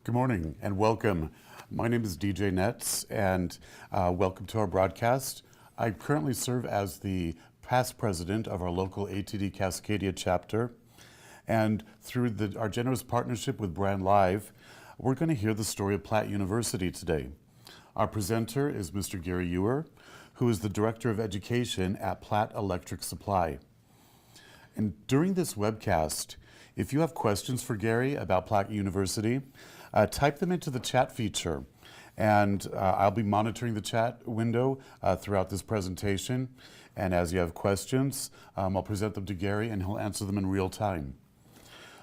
Good morning and welcome. My name is DJ Nets and welcome to our broadcast. I currently serve as the past president of our local ATD Cascadia chapter, and through our generous partnership with Brand Live, we're going to hear the story of Platt University today. Our presenter is Mr. Gary Ewer, who is the Director of Education at Platt Electric Supply. And during this webcast, if you have questions for Gary about Platt University, type them into the chat feature, and I'll be monitoring the chat window throughout this presentation. And as you have questions, I'll present them to Gary and he'll answer them in real time.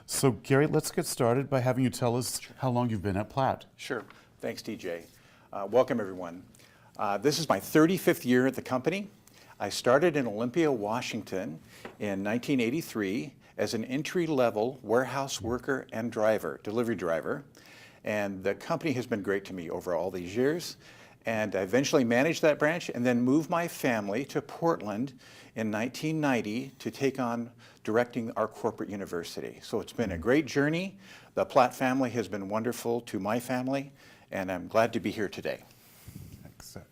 So Gary, let's get started by having you tell us how long you've been at Platt. Sure. Thanks, DJ. Welcome, everyone. This is my 35th year at the company. I started in Olympia, Washington in 1983 as an entry-level warehouse worker and delivery driver. And the company has been great to me over all these years. And I eventually managed that branch and then moved my family to Portland in 1990 to take on directing our corporate university. So it's been a great journey. The Platt family has been wonderful to my family, and I'm glad to be here today.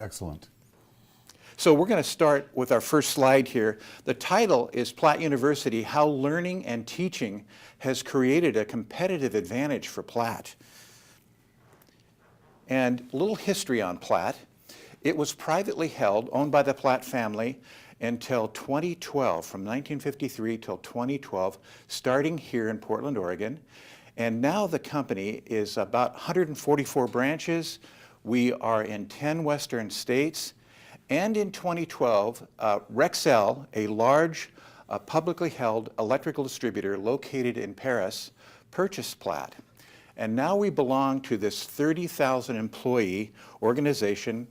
Excellent. So we're going to start with our first slide here. The title is Platt University, How Learning and Teaching Has Created a Competitive Advantage for Platt. And a little history on Platt. It was privately held, owned by the Platt family until 2012, from 1953 till 2012, starting here in Portland, Oregon. And now the company is about 144 branches. We are in 10 Western states. And in 2012, Rexel, a large publicly held electrical distributor located in Paris, purchased Platt. And now we belong to this 30,000 employee organization,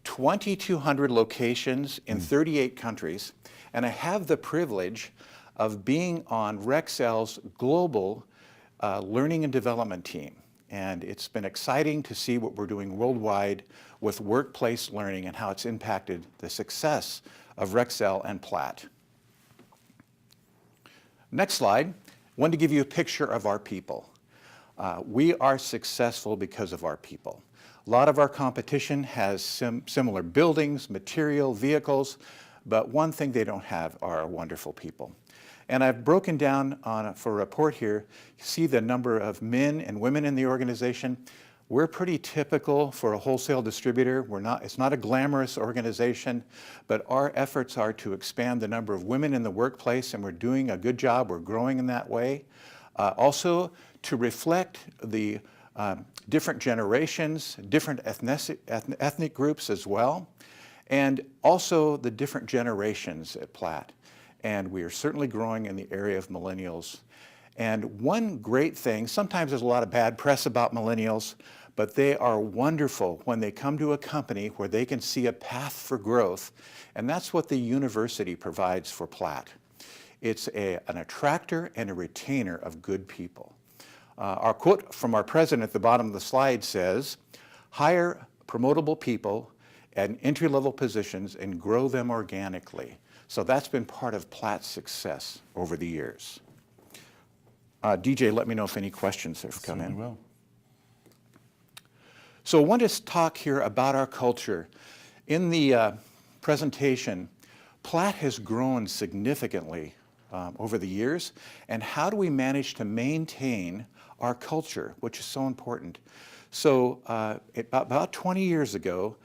2,200 locations in 38 countries. And I have the privilege of being on Rexel's global learning and development team. And it's been exciting to see what we're doing worldwide with workplace learning and how it's impacted the success of Rexel and Platt. Next slide. I wanted to give you a picture of our people. We are successful because of our people. A lot of our competition has similar buildings, material, vehicles, but one thing they don't have are wonderful people. And I've broken down for a report here, you see the number of men and women in the organization. We're pretty typical for a wholesale distributor. It's not a glamorous organization, but our efforts are to expand the number of women in the workplace, and we're doing a good job. We're growing in that way. Also, to reflect the different generations, different ethnic groups as well, and also the different generations at Platt. And we are certainly growing in the area of millennials. And one great thing, sometimes there's a lot of bad press about millennials, but they are wonderful when they come to a company where they can see a path for growth. And that's what the university provides for Platt. It's an attractor and a retainer of good people. Our quote from our president at the bottom of the slide says, hire promotable people at entry-level positions and grow them organically. So that's been part of Platt's success over the years. DJ, let me know if any questions have come in. Will. So I want to talk here about our culture. In the presentation, Platt has grown significantly over the years, and how do we manage to maintain our culture, which is so important? So about 20 years ago,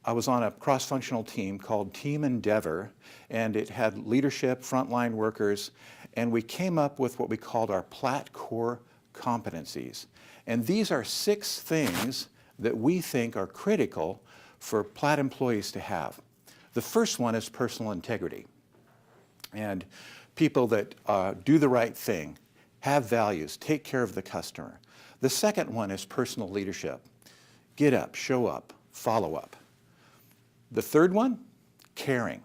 I was on a cross-functional team called Team Endeavor, and it had leadership, frontline workers, and we came up with what we called our Platt Core Competencies. And these are 6 things that we think are critical for Platt employees to have. The first one is personal integrity. And people that do the right thing, have values, take care of the customer. The second one is personal leadership. Get up, show up, follow up. The third one, caring.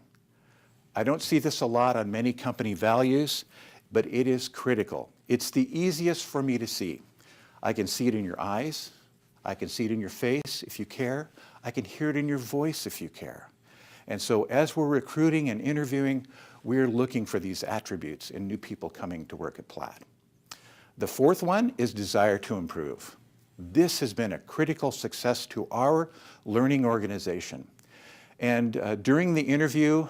I don't see this a lot on many company values, but it is critical. It's the easiest for me to see. I can see it in your eyes. I can see it in your face if you care. I can hear it in your voice if you care. And so as we're recruiting and interviewing, we're looking for these attributes in new people coming to work at Platt. The fourth one is desire to improve. This has been a critical success to our learning organization. And during the interview,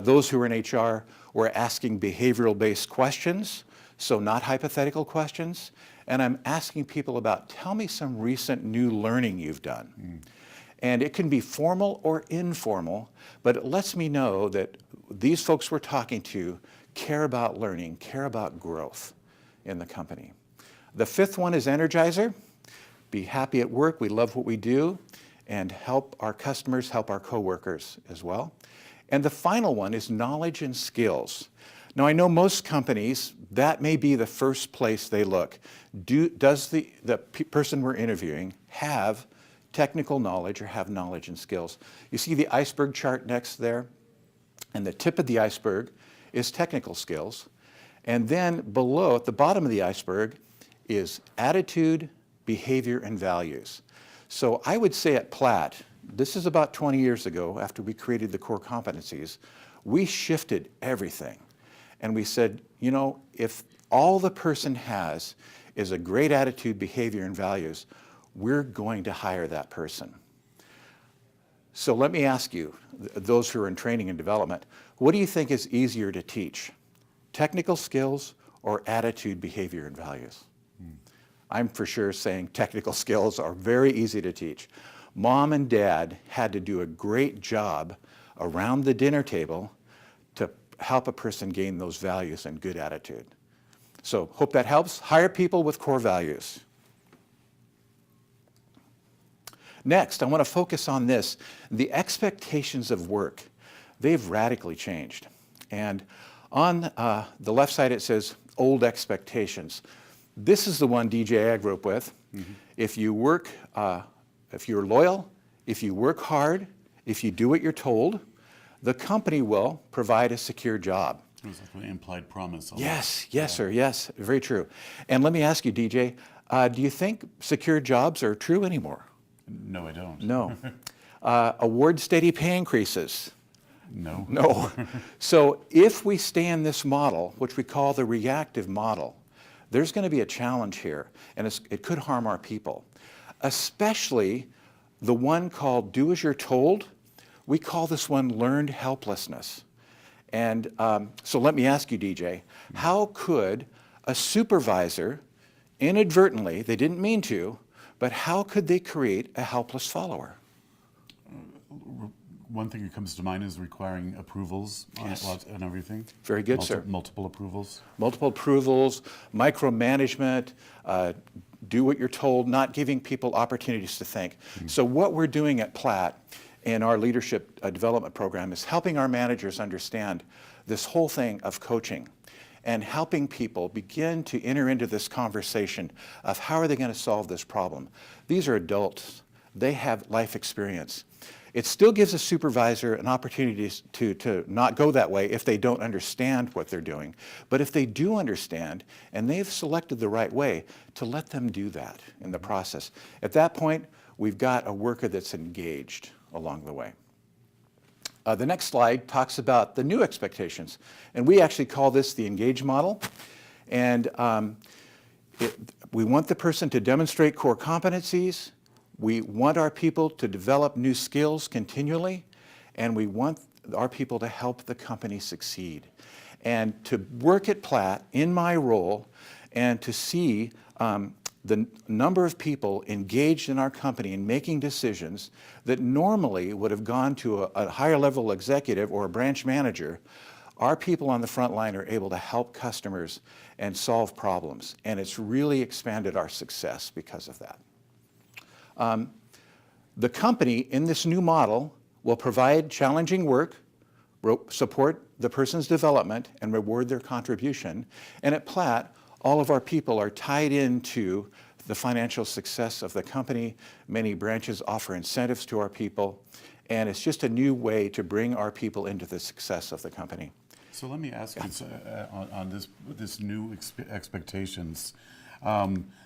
those who were in HR were asking behavioral-based questions, so not hypothetical questions. And I'm asking people about, tell me some recent new learning you've done. And it can be formal or informal, but it lets me know that these folks we're talking to care about learning, care about growth in the company. The fifth one is Energizer. Be happy at work, we love what we do, and help our customers, help our coworkers as well. And the final one is knowledge and skills. Now I know most companies, that may be the first place they look. Does the person we're interviewing have technical knowledge or have knowledge and skills? You see the iceberg chart next there? And the tip of the iceberg is technical skills. And then below, at the bottom of the iceberg, is attitude, behavior, and values. So I would say at Platt, this is about 20 years ago after we created the core competencies, we shifted everything. And we said, you know, if all the person has is a great attitude, behavior, and values, we're going to hire that person. So let me ask you, those who are in training and development, what do you think is easier to teach? Technical skills or attitude, behavior, and values? I'm for sure saying technical skills are very easy to teach. Mom and dad had to do a great job around the dinner table to help a person gain those values and good attitude. So hope that helps. Hire people with core values. Next, I want to focus on this. The expectations of work, they've radically changed. And on the left side it says old expectations. This is the one, DJ, I grew up with. If you work, if you're loyal, if you work hard, if you do what you're told, the company will provide a secure job. It was like an implied promise. Yes, sir, yes, very true. And let me ask you, DJ, do you think secure jobs are true anymore? No, I don't. No. Award steady pay increases? No. No. So if we stay in this model, which we call the reactive model, there's going to be a challenge here, and it could harm our people, especially the one called do as you're told. We call this one learned helplessness. And so let me ask you, DJ, how could a supervisor inadvertently, they didn't mean to, but how could they create a helpless follower? One thing that comes to mind is requiring approvals on everything. Very good, sir. Multiple approvals. Multiple approvals, micromanagement, do what you're told, not giving people opportunities to think. So what we're doing at Platt in our leadership development program is helping our managers understand this whole thing of coaching and helping people begin to enter into this conversation of how are they going to solve this problem. These are adults. They have life experience. It still gives a supervisor an opportunity to not go that way if they don't understand what they're doing. But if they do understand and they've selected the right way, to let them do that in the process. At that point, we've got a worker that's engaged along the way. The next slide talks about the new expectations. And we actually call this the engage model. And we want the person to demonstrate core competencies. We want our people to develop new skills continually, and we want our people to help the company succeed. And to work at Platt in my role and to see the number of people engaged in our company in making decisions that normally would have gone to a higher level executive or a branch manager, our people on the front line are able to help customers and solve problems. And it's really expanded our success because of that. The company in this new model will provide challenging work, support the person's development, and reward their contribution. And at Platt, all of our people are tied into the financial success of the company. Many branches offer incentives to our people, and it's just a new way to bring our people into the success of the company. So let me ask you on this new expectations.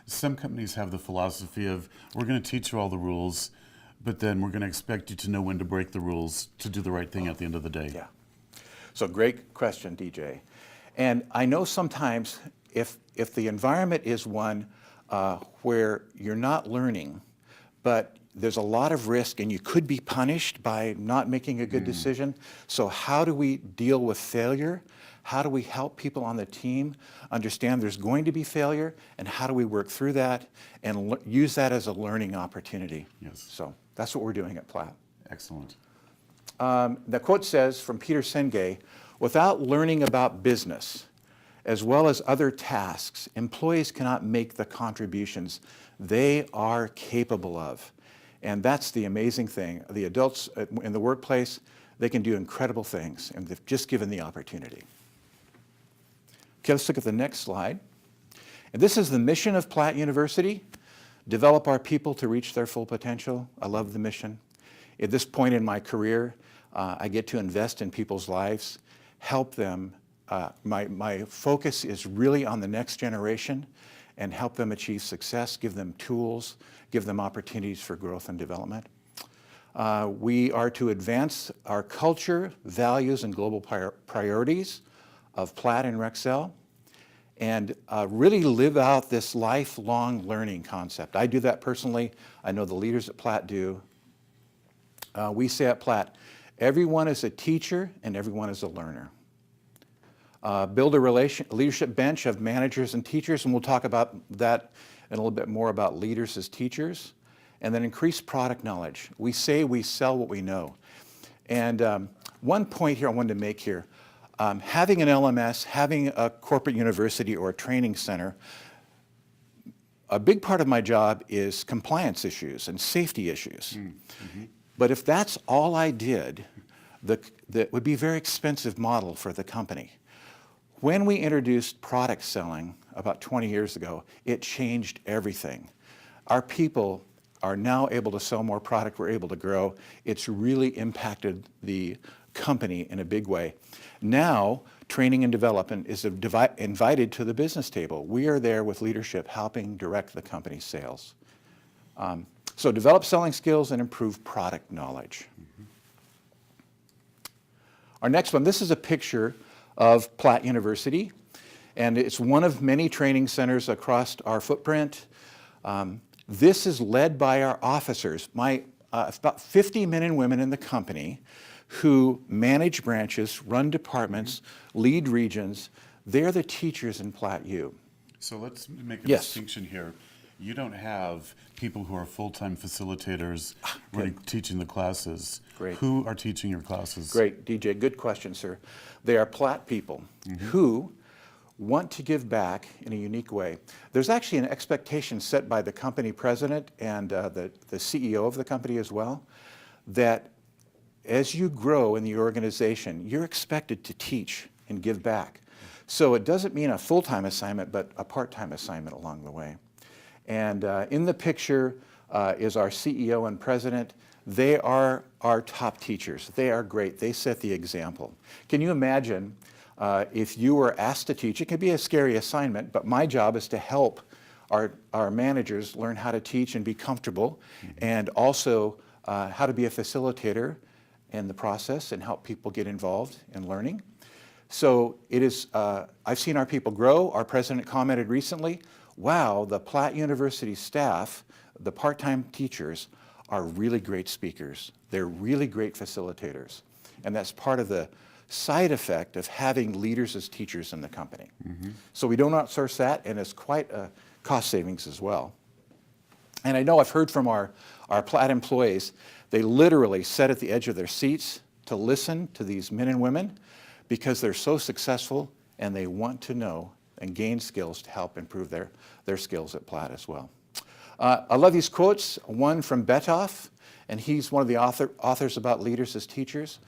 Some companies have the philosophy of, we're going to teach you all the rules, but then we're going to expect you to know when to break the rules to do the right thing at the end of the day. Yeah. So great question, DJ. And I know sometimes if the environment is one where you're not learning, but there's a lot of risk and you could be punished by not making a good decision. So how do we deal with failure? How do we help people on the team understand there's going to be failure, and how do we work through that and use that as a learning opportunity? Yes. So that's what we're doing at Platt. Excellent. The quote says from Peter Senge, "Without learning about business, as well as other tasks, employees cannot make the contributions they are capable of." And that's the amazing thing. The adults in the workplace, they can do incredible things, and they've just given the opportunity. Okay, let's look at the next slide. And this is the mission of Platt University: develop our people to reach their full potential. I love the mission. At this point in my career, I get to invest in people's lives, help them. My focus is really on the next generation and help them achieve success, give them tools, give them opportunities for growth and development. We are to advance our culture, values, and global priorities of Platt and Rexel, and really live out this lifelong learning concept. I do that personally. I know the leaders at Platt do. We say at Platt, everyone is a teacher and everyone is a learner. Build a leadership bench of managers and teachers, and we'll talk about that and a little bit more about leaders as teachers. And then increase product knowledge. We say we sell what we know. And one point here I wanted to make here, having an LMS, having a corporate university or a training center, a big part of my job is compliance issues and safety issues. Mm-hmm. But if that's all I did, that would be a very expensive model for the company. When we introduced product selling about 20 years ago, it changed everything. Our people are now able to sell more product, we're able to grow. It's really impacted the company in a big way. Now, training and development is invited to the business table. We are there with leadership helping direct the company's sales. So develop selling skills and improve product knowledge. Mm-hmm. Our next one, this is a picture of Platt University, and it's one of many training centers across our footprint. This is led by our officers, about 50 men and women in the company who manage branches, run departments, lead regions. They're the teachers in Platt U. So let's make a distinction here. You don't have people who are full-time facilitators teaching the classes. Great. Who are teaching your classes? Great, DJ, good question, sir. They are Platt people who want to give back in a unique way. There's actually an expectation set by the company president and the CEO of the company as well, that as you grow in the organization, you're expected to teach and give back. So it doesn't mean a full-time assignment, but a part-time assignment along the way. And in the picture is our CEO and president. They are our top teachers. They are great. They set the example. Can you imagine if you were asked to teach? It can be a scary assignment, but my job is to help our managers learn how to teach and be comfortable, and also how to be a facilitator in the process and help people get involved in learning. So it is, I've seen our people grow. Our president commented recently, wow, the Platt University staff, the part-time teachers, are really great speakers. They're really great facilitators. And that's part of the side effect of having leaders as teachers in the company. Mm-hmm. So we don't outsource that, and it's quite a cost savings as well. And I know I've heard from our Platt employees, they literally sit at the edge of their seats to listen to these men and women because they're so successful and they want to know and gain skills to help improve their skills at Platt as well. I love these quotes, one from Betoff, and he's one of the authors about leaders as teachers.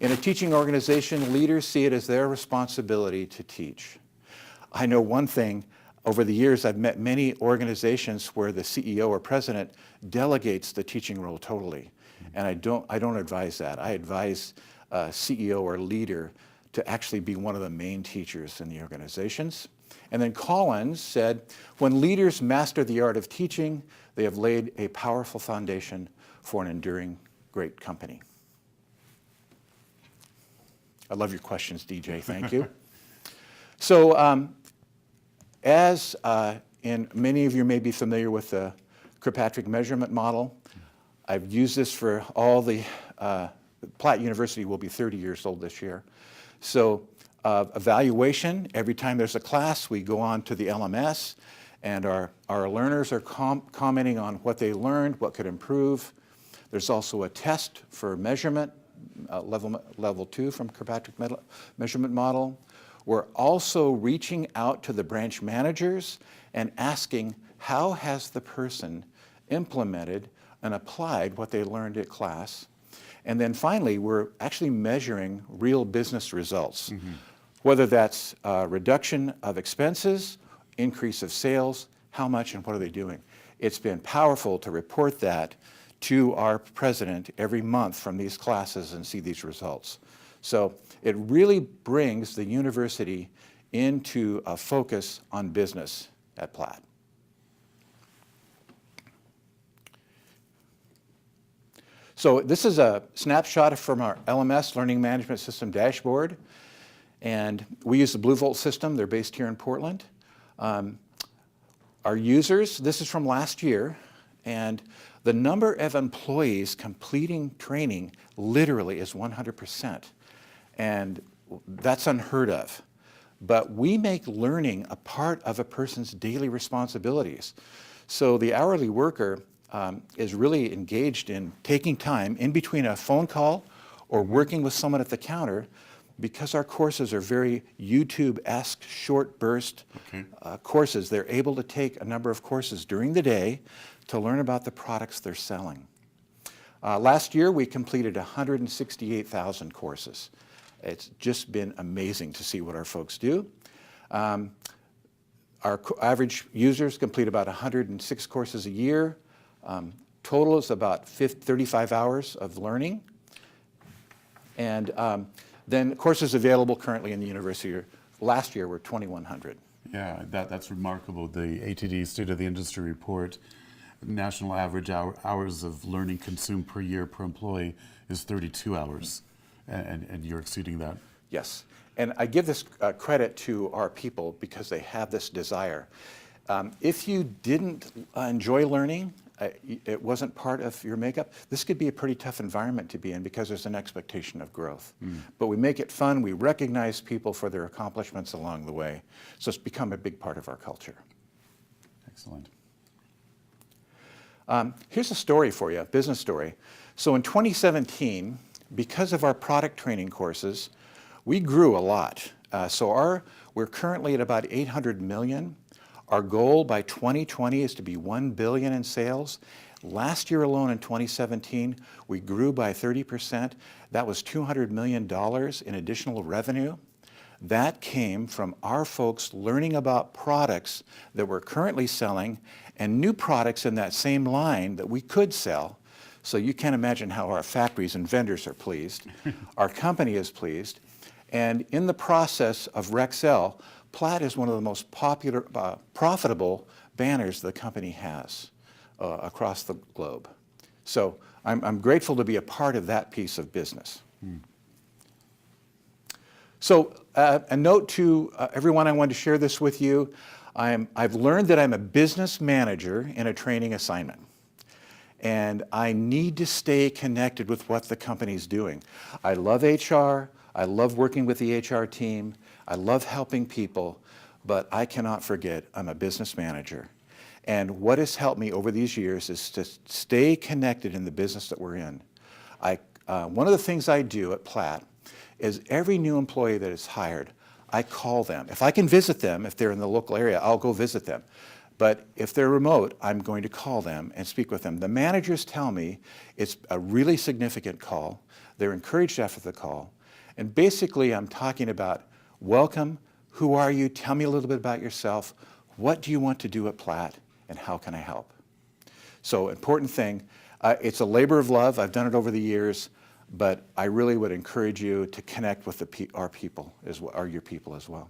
In a teaching organization, leaders see it as their responsibility to teach. I know one thing, over the years I've met many organizations where the CEO or president delegates the teaching role totally, and I don't advise that. I advise a CEO or leader to actually be one of the main teachers in the organizations. And then Collins said, when leaders master the art of teaching, they have laid a powerful foundation for an enduring great company. I love your questions, DJ. Thank you. So as and many of you may be familiar with the Kirkpatrick measurement model. I've used this for all the, Platt University will be 30 years old this year. So evaluation, every time there's a class, we go on to the LMS, and our learners are commenting on what they learned, what could improve. There's also a test for measurement, level 2 from Kirkpatrick measurement model. We're also reaching out to the branch managers and asking, how has the person implemented and applied what they learned at class? And then finally, we're actually measuring real business results, whether that's reduction of expenses, increase of sales, how much and what are they doing. It's been powerful to report that to our president every month from these classes and see these results. So it really brings the university into a focus on business at Platt. So this is a snapshot from our LMS, Learning Management System dashboard. And we use the Blue Volt system. They're based here in Portland. Our users, this is from last year, and the number of employees completing training literally is 100%. And that's unheard of. But we make learning a part of a person's daily responsibilities. So the hourly worker is really engaged in taking time in between a phone call or working with someone at the counter, because our courses are very YouTube-esque, short burst courses. They're able to take a number of courses during the day to learn about the products they're selling. Last year, we completed 168,000 courses. It's just been amazing to see what our folks do. Our average users complete about 106 courses a year. Total is about 35 hours of learning. And then courses available currently in the university last year were 2,100. Yeah, that's remarkable. The ATD State of the Industry report, national average hours of learning consumed per year per employee is 32 hours, and you're exceeding that. Yes, and I give this credit to our people because they have this desire. If you didn't enjoy learning, it wasn't part of your makeup, this could be a pretty tough environment to be in because there's an expectation of growth. But we make it fun, we recognize people for their accomplishments along the way. So it's become a big part of our culture. Excellent. Here's a story for you, a business story. So in 2017, because of our product training courses, we grew a lot. We're currently at about 800 million. Our goal by 2020 is to be 1 billion in sales. Last year alone in 2017, we grew by 30%. That was $200 million in additional revenue. That came from our folks learning about products that we're currently selling and new products in that same line that we could sell. So you can't imagine how our factories and vendors are pleased. Our company is pleased. And in the process of Rexel, Platt is one of the most popular, profitable banners the company has across the globe. So I'm grateful to be a part of that piece of business. So a note to everyone, I wanted to share this with you. I've learned that I'm a business manager in a training assignment. And I need to stay connected with what the company's doing. I love HR. I love working with the HR team. I love helping people, but I cannot forget I'm a business manager. And what has helped me over these years is to stay connected in the business that we're in. One of the things I do at Platt is every new employee that is hired, I call them. If I can visit them, if they're in the local area, I'll go visit them. But if they're remote, I'm going to call them and speak with them. The managers tell me it's a really significant call. They're encouraged after the call. And basically, I'm talking about, welcome, who are you? Tell me a little bit about yourself. What do you want to do at Platt, and how can I help? So, important thing. It's a labor of love. I've done it over the years, but I really would encourage you to connect with our people, your people as well.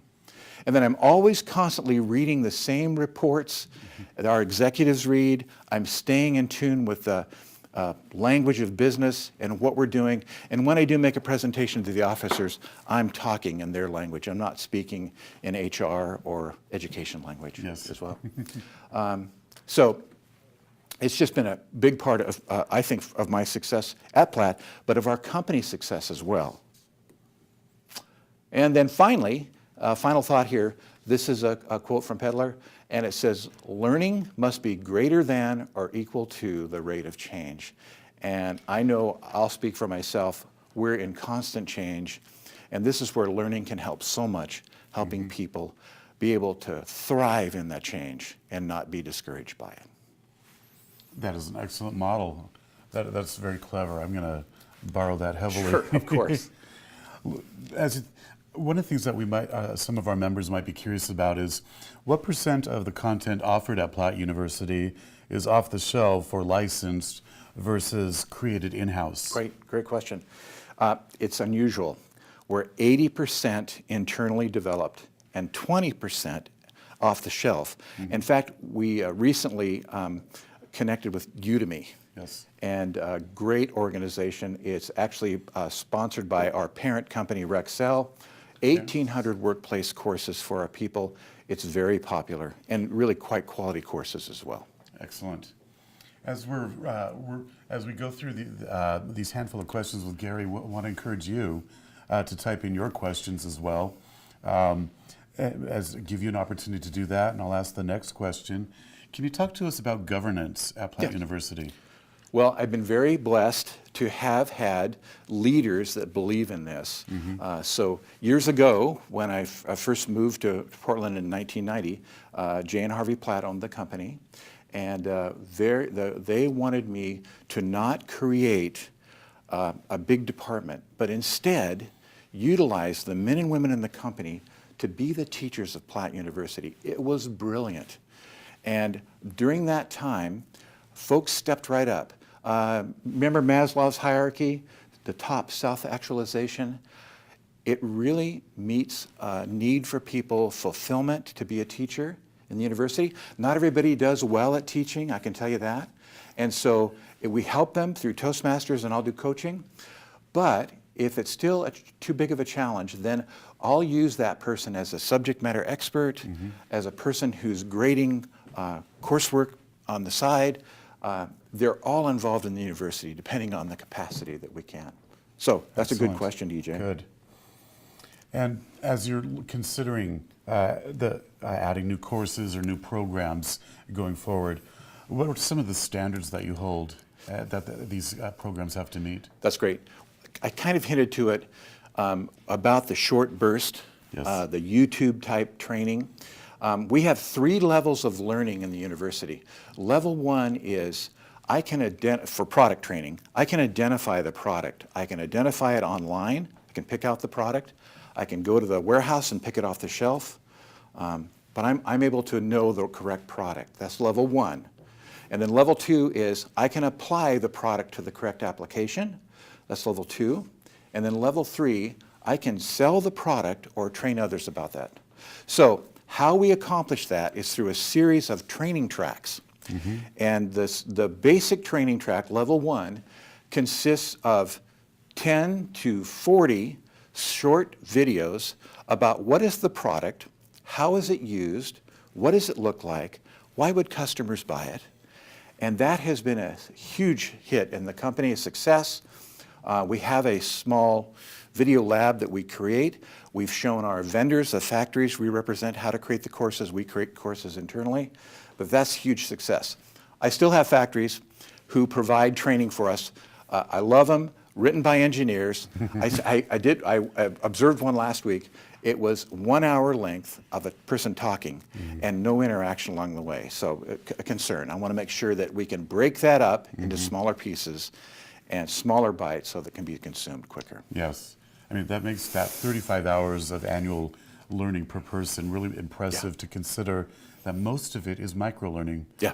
And then I'm always constantly reading the same reports that our executives read. I'm staying in tune with language of business and what we're doing. And when I do make a presentation to the officers, I'm talking in their language. I'm not speaking in HR or education language as well. So it's just been a big part of, I think, of my success at Platt, but of our company's success as well. And then finally, final thought here, this is a quote from Pedler, and it says, learning must be greater than or equal to the rate of change. And I know I'll speak for myself, we're in constant change, and this is where learning can help so much, helping people be able to thrive in that change and not be discouraged by it. That is an excellent model. That's very clever. I'm going to borrow that heavily. Sure, of course. One of the things that we might, some of our members might be curious about is what % of the content offered at Platt University is off the shelf or licensed versus created in-house? Great question. It's unusual. We're 80% internally developed and 20% off the shelf. In fact, we recently connected with Udemy. Yes. And a great organization. It's actually sponsored by our parent company, Rexel. 1,800 workplace courses for our people. It's very popular and really quite quality courses as well. Excellent. As as we go through these handful of questions with Gary, we want to encourage you to type in your questions as well. Give you an opportunity to do that, and I'll ask the next question. Can you talk to us about governance at Platt University? Well, I've been very blessed to have had leaders that believe in this. So years ago, when I first moved to Portland in 1990, Jay and Harvey Platt owned the company, and they wanted me to not create a big department, but instead utilize the men and women in the company to be the teachers of Platt University. It was brilliant. And during that time, folks stepped right up. Remember Maslow's hierarchy, the top self-actualization? It really meets a need for people, fulfillment to be a teacher in the university. Not everybody does well at teaching, I can tell you that. And so we help them through Toastmasters, and I'll do coaching. But if it's still too big of a challenge, then I'll use that person as a subject matter expert, as a person who's grading coursework on the side. They're all involved in the university, depending on the capacity that we can. So that's Excellent. a good question, DJ. Good. And as you're considering adding new courses or new programs going forward, what are some of the standards that you hold that these programs have to meet? That's great. I kind of hinted to it about the short burst, the YouTube type training. We have 3 levels of learning in the university. Level 1 is for product training, I can identify the product. I can identify it online. I can pick out the product. I can go to the warehouse and pick it off the shelf. But I'm able to know the correct product. That's level 1. And then level 2 is I can apply the product to the correct application. That's level 2. And then level 3, I can sell the product or train others about that. So how we accomplish that is through a series of training tracks. And the basic training track, level 1, consists of 10 to 40 short videos about what is the product, how is it used, what does it look like, why would customers buy it? And that has been a huge hit in the company, a success. We have a small video lab that we create. We've shown our vendors, the factories we represent, how to create the courses. We create courses internally, but that's huge success. I still have factories who provide training for us. I love them, written by engineers. I observed one last week. It was 1 hour length of a person talking and no interaction along the way. So a concern. I want to make sure that we can break that up into smaller pieces and smaller bites so that it can be consumed quicker. Yes. I mean, that makes that 35 hours of annual learning per person really impressive to consider that most of it is micro-learning. Yeah.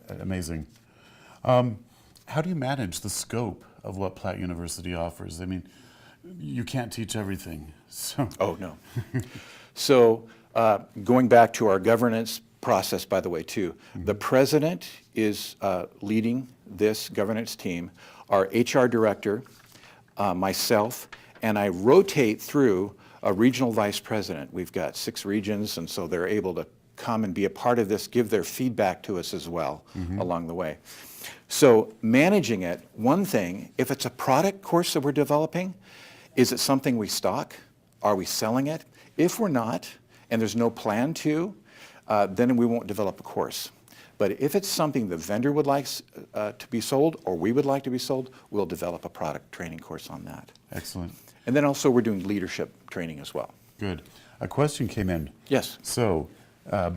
Amazing. How do you manage the scope of what Platt University offers? I mean, you can't teach everything. So. Oh, no. So going back to our governance process, by the way, too. The president is leading this governance team, our HR director, myself, and I rotate through a regional vice president. We've got 6 regions, and so they're able to come and be a part of this, give their feedback to us as well along the way. So managing it, one thing, if it's a product course that we're developing, is it something we stock? Are we selling it? If we're not, and there's no plan to, then we won't develop a course. But if it's something the vendor would like to be sold, or we would like to be sold, we'll develop a product training course on that. Excellent. And then also we're doing leadership training as well. Good. A question came in. Yes. So,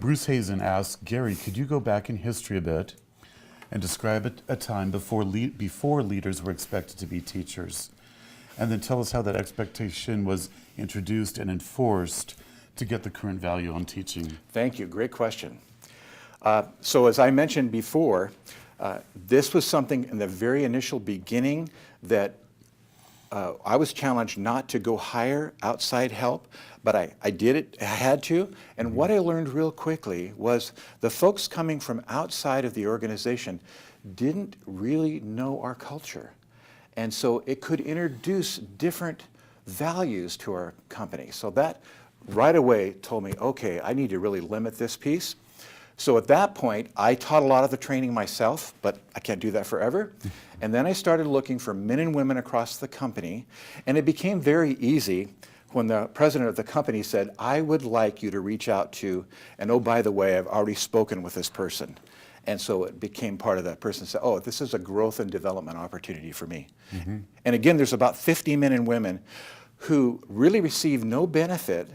Bruce Hazen asked, Gary, could you go back in history a bit and describe a time before leaders were expected to be teachers? And then tell us how that expectation was introduced and enforced to get the current value on teaching. Thank you. Great question. So as I mentioned before, this was something in the very initial beginning that I was challenged not to go hire outside help, but I did it, I had to. And what I learned real quickly was the folks coming from outside of the organization didn't really know our culture. And so it could introduce different values to our company. So that right away told me, okay, I need to really limit this piece. So at that point, I taught a lot of the training myself, but I can't do that forever. And then I started looking for men and women across the company, and it became very easy when the president of the company said, I would like you to reach out to, and oh, by the way, I've already spoken with this person. And so it became part of that person said, oh, this is a growth and development opportunity for me. And again, there's about 50 men and women who really receive no benefit,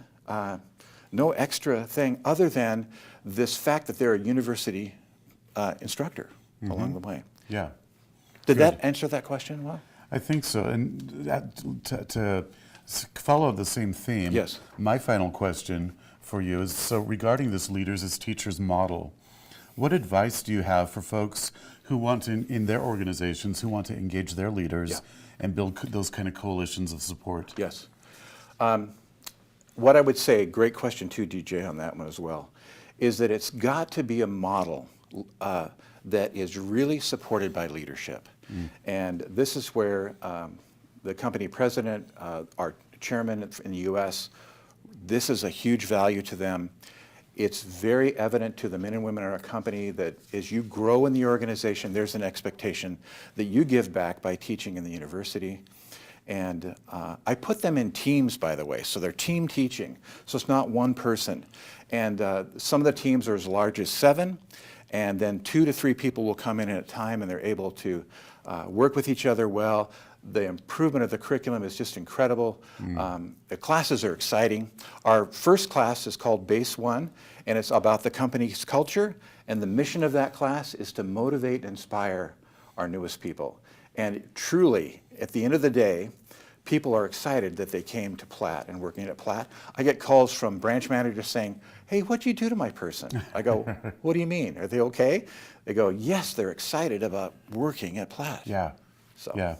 no extra thing other than this fact that they're a university instructor along the way. Yeah. Did that answer that question well? I think so. And to follow the same theme, yes. My final question for you is, so regarding this leaders as teachers model, what advice do you have for folks who want to, in their organizations, who want to engage their leaders and build those kind of coalitions of support? Yes. What I would say, great question too, DJ, on that one as well, is that it's got to be a model that is really supported by leadership. And this is where the company president, our chairman in the US, this is a huge value to them. It's very evident to the men and women in our company that as you grow in the organization, there's an expectation that you give back by teaching in the university. And I put them in teams, by the way, so they're team teaching. So it's not one person. And some of the teams are as large as 7, and then 2 to 3 people will come in at a time, and they're able to work with each other well. The improvement of the curriculum is just incredible. The classes are exciting. Our first class is called Base 1, and it's about the company's culture, and the mission of that class is to motivate and inspire our newest people. And truly, at the end of the day, people are excited that they came to Platt and working at Platt. I get calls from branch managers saying, hey, what'd you do to my person? I go, what do you mean? Are they okay? They go, yes, they're excited about working at Platt. Yeah. So. Yeah.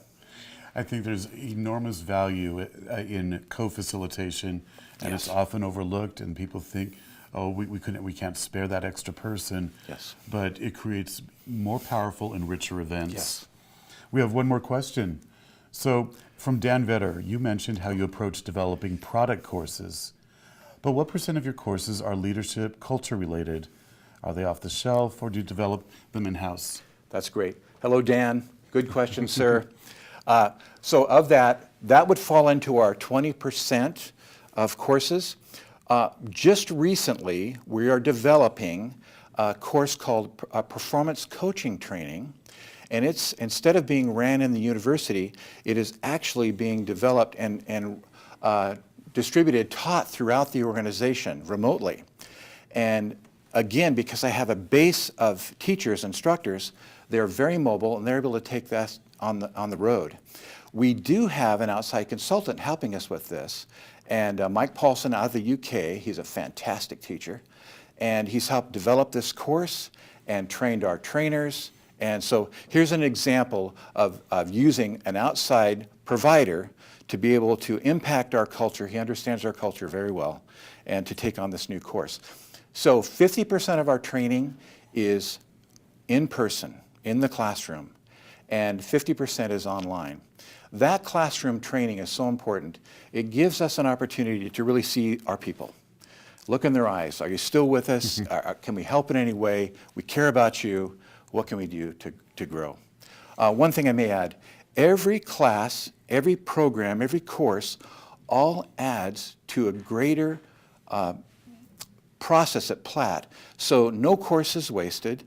I think there's enormous value in co-facilitation, and it's often overlooked, and people think, oh, we can't spare that extra person. Yes. But it creates more powerful and richer events. Yes. We have one more question. So from Dan Vetter, you mentioned how you approach developing product courses. But what % of your courses are leadership, culture related? Are they off the shelf, or do you develop them in-house? That's great. Hello, Dan. Good question, sir. So of that would fall into our 20% of courses. Just recently, we are developing a course called Performance Coaching Training. And it's, instead of being ran in the university, it is actually being developed and distributed, taught throughout the organization remotely. And again, because I have a base of teachers, instructors, they're very mobile and they're able to take that on the road. We do have an outside consultant helping us with this. And Mike Paulson out of the UK, he's a fantastic teacher. And he's helped develop this course and trained our trainers. And so here's an example of using an outside provider to be able to impact our culture. He understands our culture very well, and to take on this new course. So 50% of our training is in person, in the classroom, and 50% is online. That classroom training is so important. It gives us an opportunity to really see our people. Look in their eyes. Are you still with us? Can we help in any way? We care about you. What can we do to grow? One thing I may add, every class, every program, every course all adds to a greater process at Platt. So no course is wasted.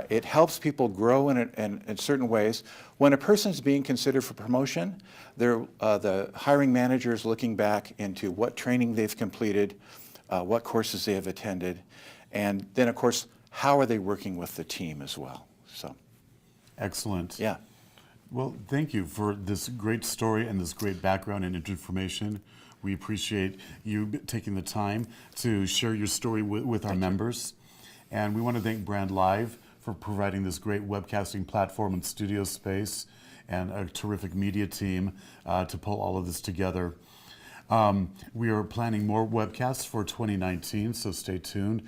It helps people grow in certain ways. When a person's being considered for promotion, the hiring manager is looking back into what training they've completed, what courses they have attended, and then, of course, how are they working with the team as well. So, excellent. yeah. Well, thank you for this great story and this great background and information. We appreciate you taking the time to share your story with our members. And we want to thank Brand Live for providing this great webcasting platform and studio space and a terrific media team to pull all of this together. We are planning more webcasts for 2019, so stay tuned.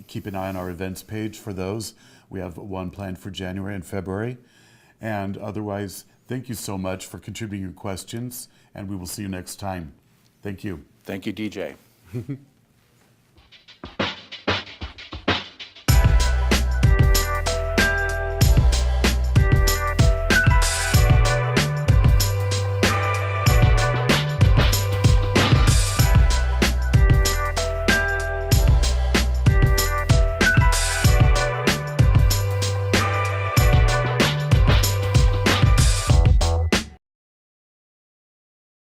Keep an eye on our events page for those. We have one planned for January and February. And otherwise, thank you so much for contributing your questions, and we will see you next time. Thank you. Thank you, DJ.